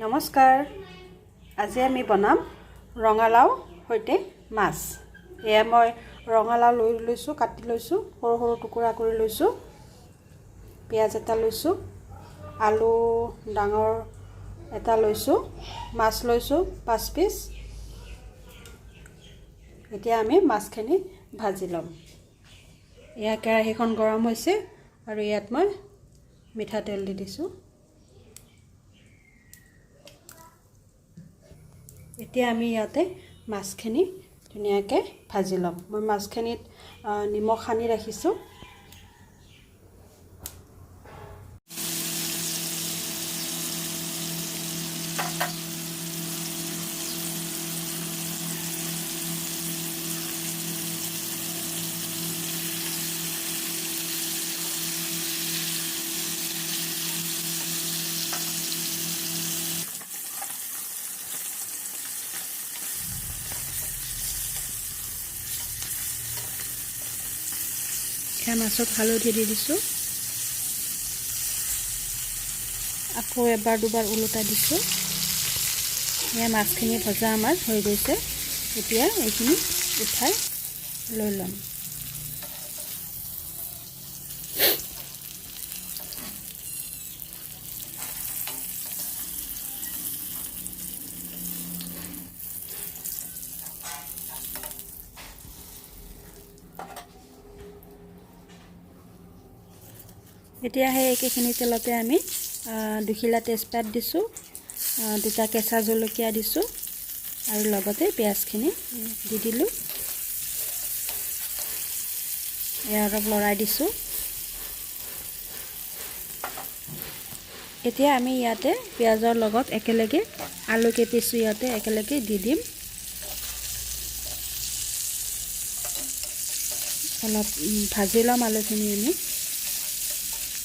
নমস্কাৰ। আজি আমি বনাম ৰঙালাও সৈতে মাছ। এয়া মই ৰঙালাও লৈছোঁ, কাটি লৈছোঁ, সৰু সৰু টুকুৰা কৰি লৈছোঁ। পিঁয়াজ এটা লৈছোঁ, আলু ডাঙৰ এটা লৈছোঁ, মাছ লৈছোঁ 5 পিচ। এতিয়া আমি মাছখিনি ভাজি ল'ম। এয়া কেৰাহীখন গৰম হৈছে আৰু ইয়াত মই মিঠাতেল দি দিছোঁ। এতিয়া আমি ইয়াতে মাছখিনি ধুনীয়াকৈ ভাজি ল'ম। মই মাছখিনিত নিমখ সানি ৰাখিছোঁ। এতিয়া মাছত হালধি দি দিছোঁ, আকৌ এবাৰ দুবাৰ ওলোটাই দিছোঁ। এয়া মাছখিনি ভজা আমাৰ হৈ গৈছে। এতিয়া এইখিনি উঠাই লৈ ল'ম। এতিয়া সেই একেখিনি তেলতে আমি 2 খিলা তেজপাত দিছোঁ, 2টা কেঁচা জলকীয়া দিছোঁ আৰু লগতে পিঁয়াজখিনি দি দিলোঁ। এয়া অলপ লৰাই দিছোঁ। এতিয়া আমি ইয়াতে পিঁয়াজৰ লগত একেলগে আলু কেইপিচো ইয়াতে একেলগে দি দিম। অলপ ভাজি ল'ম আলুখিনি আমি।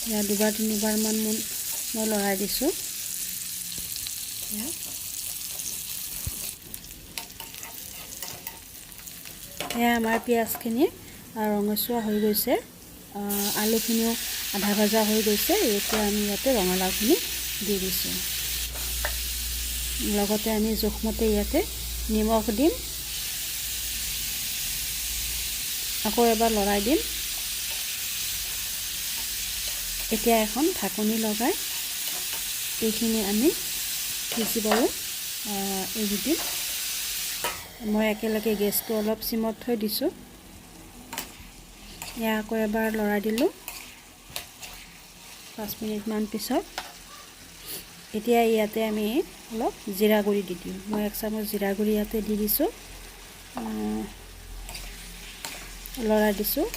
এয়া 2-3বাৰমান মই লৰাই দিছোঁ। এয়া আমাৰ পিঁয়াজখিনি ৰঙচুৱা হৈ গৈছে, আলুখিনিও আধা ভজা হৈ গৈছে। এতিয়া আমি ইয়াতে ৰঙালাওখিনি দি দিছোঁ। লগতে আমি জোখমতে ইয়াতে নিমখ দিম, আকৌ এবাৰ লৰাই দিম। এতিয়া এখন ঢাকনি লগাই এইখিনি আমি সিজিবলৈ এৰি দিম। মই একেলগে গেছটো অলপ চিমত থৈ দিছোঁ। এয়া আকৌ এবাৰ লৰাই দিলোঁ 5 মিনিটমান পিছত। এতিয়া ইয়াতে আমি অলপ জিৰা গুড়ি দি দিম। মই 1 চামুচ জিৰা গুড়ি ইয়াতে দি দিছোঁ, লৰাই দিছোঁ।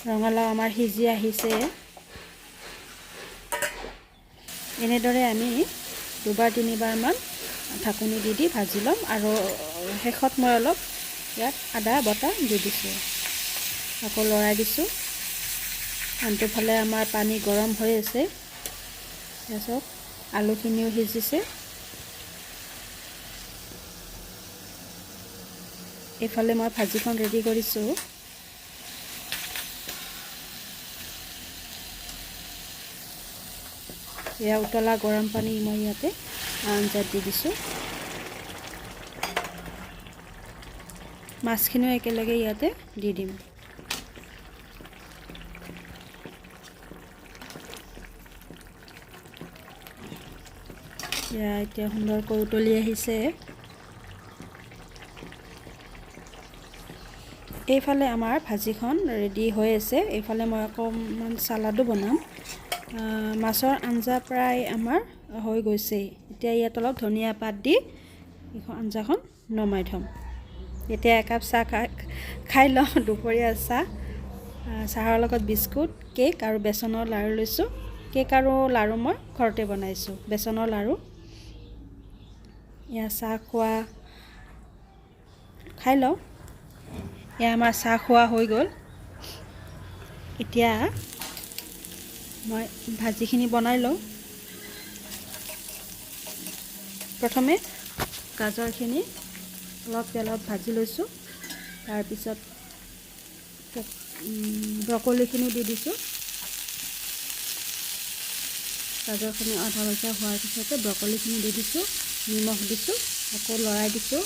ৰঙালাও আমাৰ সিজি আহিছে। এনেদৰে আমি 2-3বাৰমান ঢাকনি দি ভাজি ল'ম আৰু শেষত মই অলপ ইয়াত আদা বটা দি দিছোঁ। আকৌ লৰাই দিছোঁ। আনটোফালে আমাৰ পানী গৰম হৈ আছে। তাৰপিছত আলুখিনিও সিজিছে। এইফালে মই ভাজিখন ৰেডি কৰিছোঁ। এয়া উতলা গৰম পানী মই ইয়াতে আঞ্জাত দি দিছোঁ। মাছখিনিও একেলগে ইয়াতে দি দিম। এতিয়া সুন্দৰকৈ উতলি আহিছে। এইফালে আমাৰ ভাজিখন ৰেডি হৈ আছে। এইফালে মই অকণমান চালাডো বনাম। মাছৰ আঞ্জা প্ৰায় আমাৰ হৈ গৈছে। এতিয়া ইয়াত অলপ ধনিয়া পাত দি এইখন আঞ্জাখন নমাই থ'ম। এতিয়া একাপ চাহ খাই লওঁ। দুপৰীয়া চাহৰ লগত বিস্কুট, কেক আৰু বেচনৰ লাড়ু লৈছোঁ। কেক আৰু লাড়ু মই ঘৰতে বনাইছোঁ, বেচনৰ লাড়ু। এয়া চাহ খোৱা খাই লওঁ। এয়া আমাৰ চাহ খোৱা হৈ গ'ল। এতিয়া মই ভাজিখিনি বনাই লওঁ। প্ৰথমে গাজৰখিনি অলপ তেলত ভাজি লৈছোঁ। তাৰপিছত ব্ৰকলিখিনি দি দিছোঁ। গাজৰখিনি আধা ভজা হোৱাৰ পিছতে ব্ৰকলিখিনি দি দিছোঁ, নিমখ দিছোঁ, আকৌ লৰাই দিছোঁ।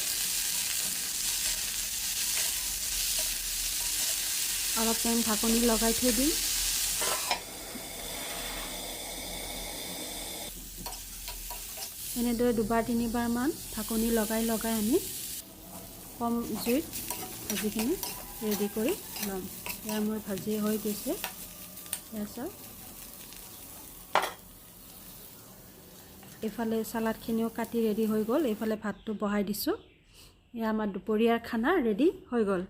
অলপ টাইম ঢাকনি লগাই থৈ দিম। এনেদৰে দুবাৰ তিনিবাৰমান ঢাকনি লগাই আমি কম জুইত ভাজিখিনি ৰেডি কৰি ল'ম। এয়া মোৰ ভাজি হৈ গৈছে। এয়া চাওক, এইফালে চালাডখিনিও কাটি ৰেডি হৈ গ'ল। এইফালে ভাতটো বহাই দিছোঁ। এয়া আমাৰ দুপৰীয়াৰ খানা ৰেডি হৈ গ'ল।